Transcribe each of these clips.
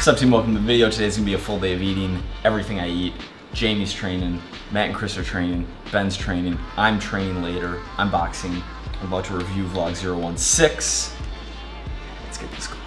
What's up, team? Welcome to the video. Today's gonna be a full day of eating everything I eat. Jaime's training, Matt and Chris are training, Ben's training, I'm training later, I'm boxing. I'm about to review vlog 016. Let's get this going.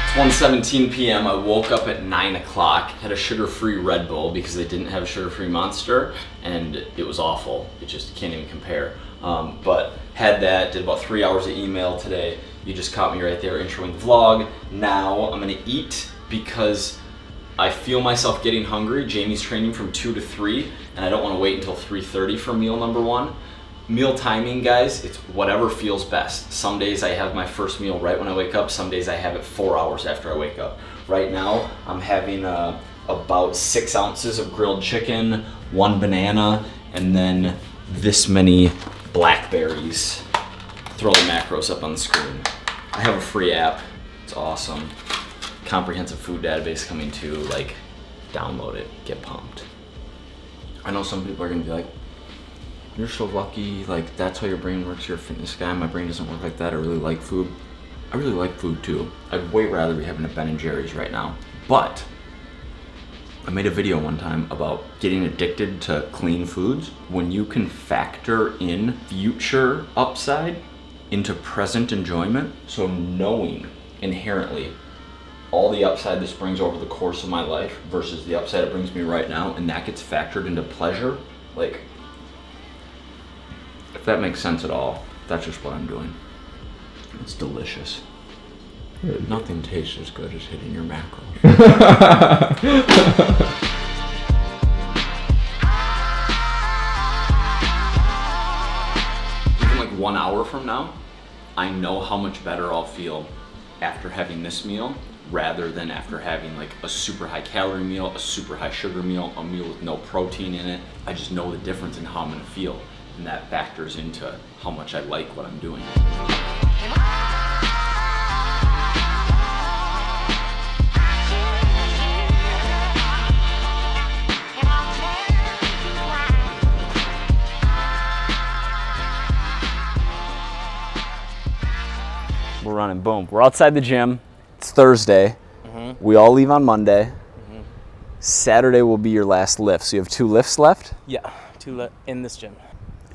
It's 1:17 p.m. I woke up at 9 o'clock, had a sugar-free Red Bull because they didn't have a sugar-free Monster, and it was awful. It just can't even compare. But had that, did about 3 hours of email today. You just caught me right there introing the vlog. Now I'm gonna eat because I feel myself getting hungry. Jaime's training from 2 to 3, and I don't wanna wait until 3:30 for meal number one. Meal timing, guys, it's whatever feels best. Some days I have my first meal right when I wake up. Some days I have it 4 hours after I wake up. Right now, I'm having about 6 ounces of grilled chicken, 1 banana, and then this many blackberries. Throw the macros up on the screen. I have a free app. It's awesome. Comprehensive food database coming too. Like, download it, get pumped. I know some people are gonna be like, you're so lucky, like that's how your brain works, you're a fitness guy. My brain doesn't work like that. I really like food. I really like food too. I'd way rather be having a Ben & Jerry's right now. But I made a video one time about getting addicted to clean foods. When you can factor in future upside into present enjoyment, so knowing inherently all the upside this brings over the course of my life versus the upside it brings me right now, and that gets factored into pleasure, like, if that makes sense at all, that's just what I'm doing. It's delicious. Nothing tastes as good as hitting your macros. Even like 1 hour from now, I know how much better I'll feel after having this meal rather than after having like a super high calorie meal, a super high sugar meal, a meal with no protein in it. I just know the difference in how I'm gonna feel. And that factors into how much I like what I'm doing. We're running, boom. We're outside the gym. It's Thursday. We all leave on Monday. Saturday will be your last lift. So you have 2 lifts left? Yeah, 2 in this gym.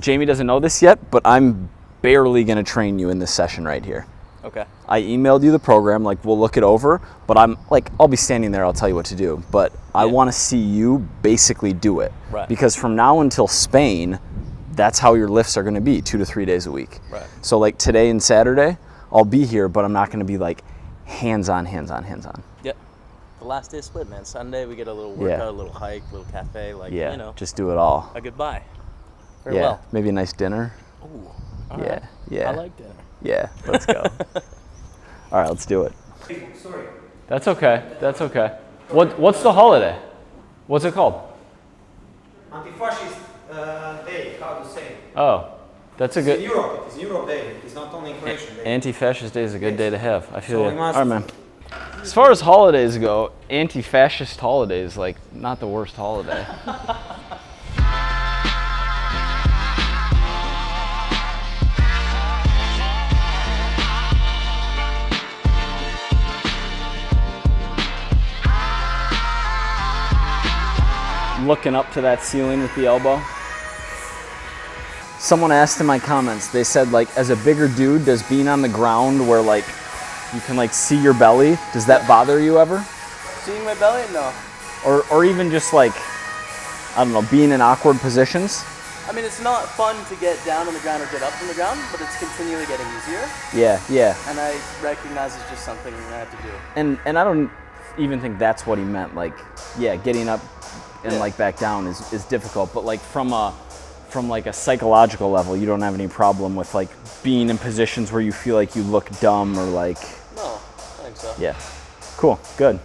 Jaime doesn't know this yet, but I'm barely gonna train you in this session right here. Okay. I emailed you the program, like we'll look it over, but I'm like, I'll be standing there, I'll tell you what to do. But I wanna see you basically do it. Right. Because from now until Spain, that's how your lifts are gonna be, 2 to 3 days a week. Right. So like today and Saturday, I'll be here, but I'm not gonna be like hands-on, hands-on, hands-on. Yep. The last day split, man. Sunday we get a little workout, a little hike, a little cafe, like, you know. Just do it all. A goodbye. Farewell. Maybe a nice dinner. Ooh, all right. I like dinner. Yeah, let's go. All right, let's do it. Sorry. That's okay. That's okay. What's the holiday? What's it called? Anti-fascist day, how to say? Oh, that's a good. It's in Europe. It's Europe Day. It's not only Croatian Day. Anti-fascist day is a good day to have. I feel So you. we must- All right, man. As far as holidays go, anti-fascist holidays, like, not the worst holiday. Looking up to that ceiling with the elbow. Someone asked in my comments, they said, like, as a bigger dude, does being on the ground where like you can like see your belly, does that bother you ever? Seeing my belly? No. Or even just like, I don't know, being in awkward positions? I mean, it's not fun to get down on the ground or get up from the ground, but it's continually getting easier. Yeah. And I recognize it's just something I have to do. And I don't even think that's what he meant. Like, yeah, getting up and like back down is difficult, but like from like a psychological level, you don't have any problem with like being in positions where you feel like you look dumb or like. No, I think so. Yeah, cool, good.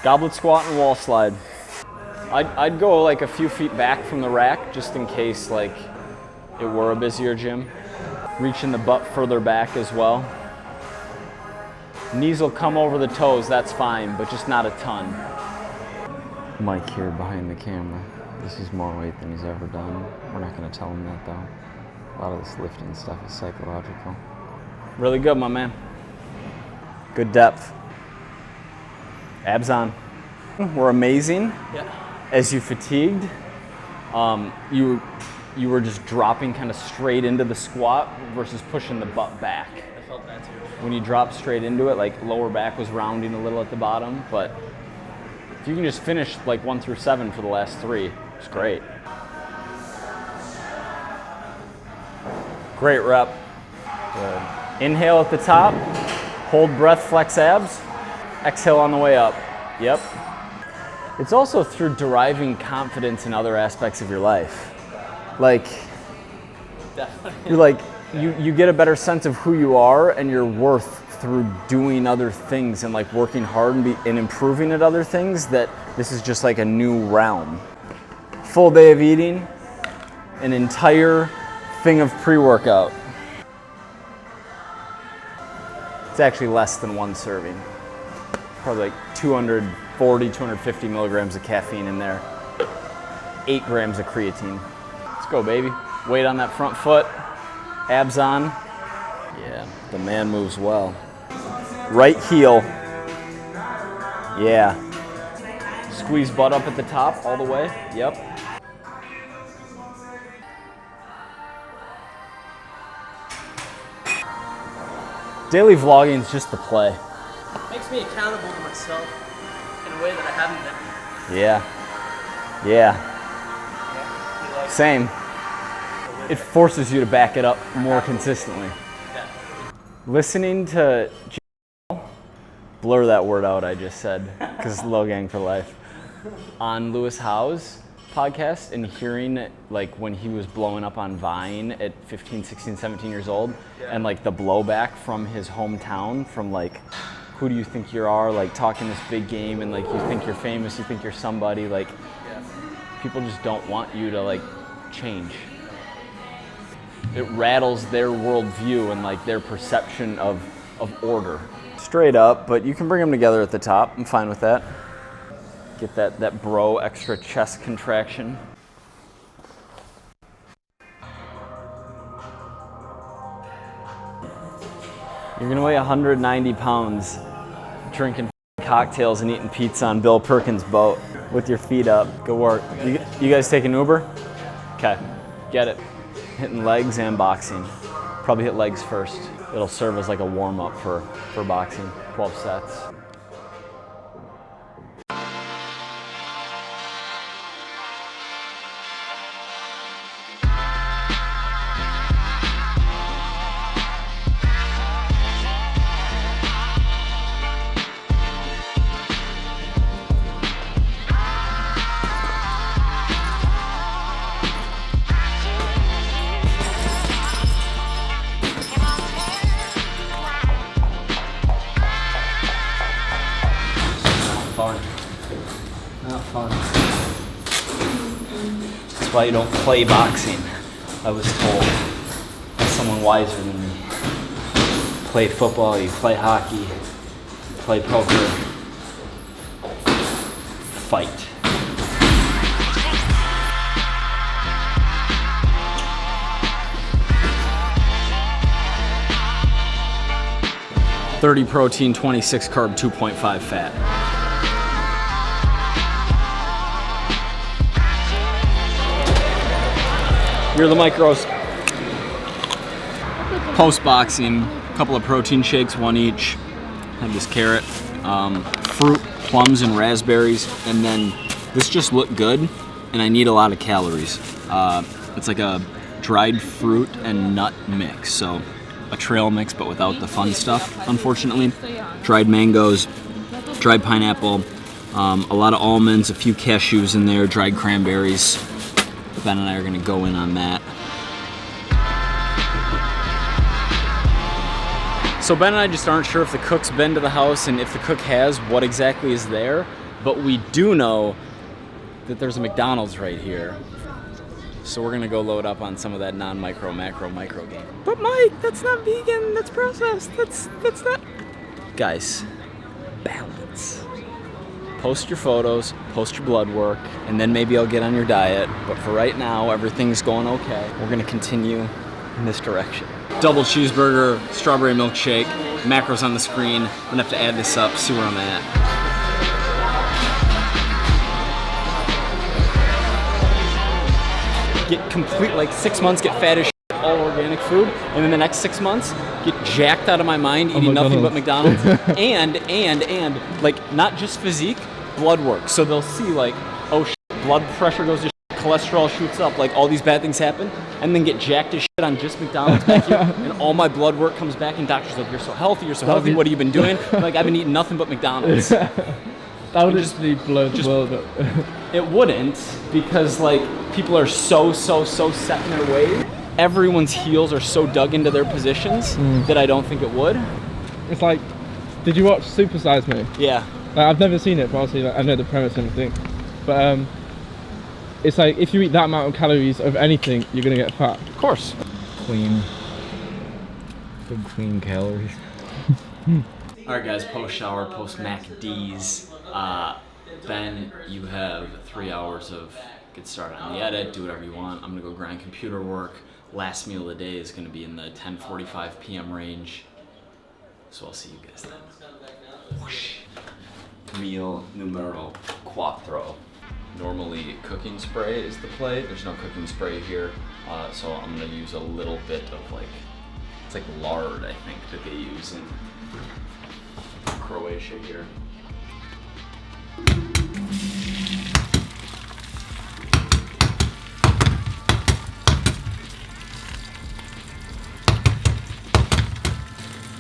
Goblet squat and wall slide. I'd go like a few feet back from the rack just in case like it were a busier gym. Reaching the butt further back as well. Knees will come over the toes, that's fine, but just not a ton. Mike here behind the camera. This is more weight than he's ever done. We're not going to tell him that, though. A lot of this lifting stuff is psychological. Really good, my man. Good depth. Abs on. Were amazing. Yeah. As you fatigued, you were just dropping kind of straight into the squat versus pushing the butt back. I felt that too. When you drop straight into it, like lower back was rounding a little at the bottom, but if you can just finish like 1 through 7 for the last 3, it's great. Great rep. Good. Inhale at the top, hold breath, flex abs, exhale on the way up. Yep. It's also through deriving confidence in other aspects of your life. Like, Definitely. you're like, you get a better sense of who you are and your worth through doing other things and like working hard and improving at other things, that this is just like a new realm. Full day of eating, an entire thing of pre-workout. It's actually less than 1 serving. Probably like 240, 250 milligrams of caffeine in there. 8 grams of creatine. Let's go, baby. Weight on that front foot. Abs on. Yeah, the man moves well. Right heel. Yeah. Squeeze butt up at the top all the way. Yep. Daily vlogging is just the play. Makes me accountable to myself in a way that I haven't been. Yeah. Yeah. Same. It forces you to back it up more consistently. Yeah. Listening to blur that word out I just said, because it's low gang for life. On Lewis Howe's podcast and hearing like when he was blowing up on Vine at 15, 16, 17 years old, and like the blowback from his hometown from like, who do you think you are, like talking this big game and like you think you're famous, you think you're somebody, like people just don't want you to like change. It rattles their worldview and like their perception of order. Straight up, but you can bring them together at the top. I'm fine with that. Get that bro extra chest contraction. You're gonna weigh 190 pounds drinking cocktails and eating pizza on Bill Perkins' boat with your feet up. Good work. You guys take an Uber? Okay, get it. Hitting legs and boxing. Probably hit legs first. It'll serve as like a warm-up for boxing. 12 sets. Not fun. That's why you don't play boxing, I was told by someone wiser than me. Play football, you play hockey, you play poker, fight. $30 protein, 26 carb, 2.5 fat. You're the micros. Post-boxing, a couple of protein shakes, 1 each. Have this carrot, fruit, plums and raspberries, and then this just looked good, and I need a lot of calories. It's like a dried fruit and nut mix, so a trail mix but without the fun stuff, unfortunately. Dried mangoes, dried pineapple, a lot of almonds, a few cashews in there, dried cranberries. Ben and I are gonna go in on that. So Ben and I just aren't sure if the cook's been to the house, and if the cook has, what exactly is there. But we do know that there's a McDonald's right here. So we're gonna go load up on some of that non-micro, micro game. But Mike, that's not vegan, that's processed, that's not... Guys, balance. post your photos, post your blood work, and then maybe I'll get on your diet. But for right now, everything's going okay. We're gonna continue in this direction. Double cheeseburger, strawberry milkshake, macros on the screen. I'm gonna have to add this up, see where I'm at. Get complete, like 6 months, get fat as shit, all organic food, and then the next 6 months, get jacked out of my mind, eating nothing but McDonald's, and like not just physique, blood work. So they'll see like, oh shit, blood pressure goes to shit, cholesterol shoots up, like all these bad things happen, and then get jacked as shit on just McDonald's back here, and all my blood work comes back, and doctor's like, you're so healthy, what have you been doing? Like, I've been eating nothing but McDonald's. That would just blow the world up. It wouldn't, because like people are so set in their ways. Everyone's heels are so dug into their positions that I don't think it would. It's like, did you watch Super Size Me? Yeah. Like, I've never seen it, but obviously like, I know the premise and everything. But it's like, if you eat that amount of calories of anything, you're gonna get fat. Of course. Clean. Good clean calories. Alright guys, post-shower, post-MACDs. Then you have 3 hours of get started on the edit, do whatever you want. I'm gonna go grind computer work. Last meal of the day is gonna be in the 10:45 p.m. range. So I'll see you guys then. Whoosh. Meal numero cuatro. Normally cooking spray is the play. There's no cooking spray here. So I'm gonna use a little bit of like, it's like lard I think that they use in Croatia here.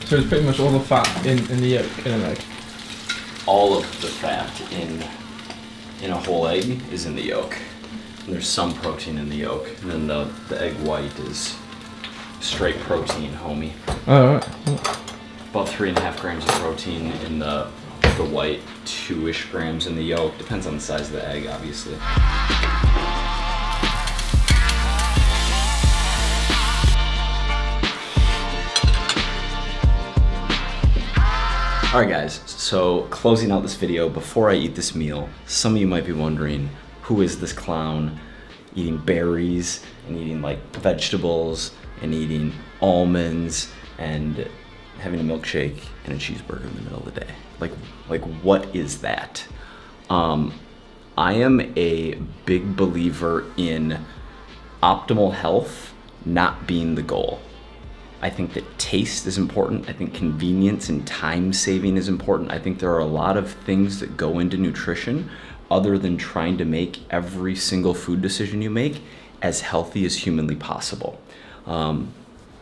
So it's pretty much all the fat in the yolk in an egg. All of the fat in a whole egg is in the yolk. And there's some protein in the yolk, and then the egg white is straight protein, homie. Oh, right. About 3.5 grams of protein in the white, 2-ish grams in the yolk. Depends on the size of the egg, obviously. Alright guys, so closing out this video, before I eat this meal, some of you might be wondering, who is this clown eating berries and eating like vegetables and eating almonds and having a milkshake and a cheeseburger in the middle of the day? Like what is that? I am a big believer in optimal health not being the goal. I think that taste is important. I think convenience and time saving is important. I think there are a lot of things that go into nutrition other than trying to make every single food decision you make as healthy as humanly possible. And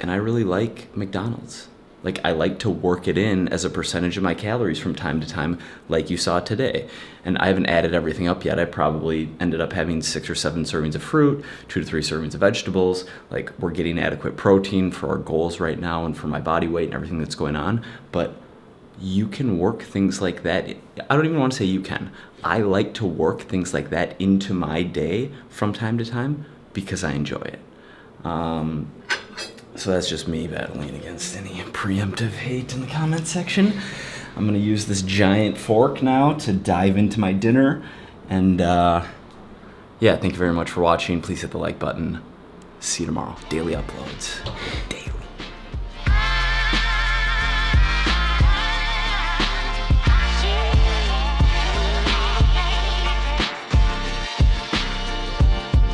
I really like McDonald's. Like, I like to work it in as a percentage of my calories from time to time, like you saw today. And I haven't added everything up yet. I probably ended up having 6 or 7 servings of fruit, 2 to 3 servings of vegetables. Like, we're getting adequate protein for our goals right now and for my body weight and everything that's going on. But you can work things like that. I don't even want to say you can. I like to work things like that into my day from time to time because I enjoy it. So that's just me battling against any preemptive hate in the comment section. I'm gonna use this giant fork now to dive into my dinner. And yeah, thank you very much for watching. Please hit the like button. See you tomorrow. Daily uploads. Daily.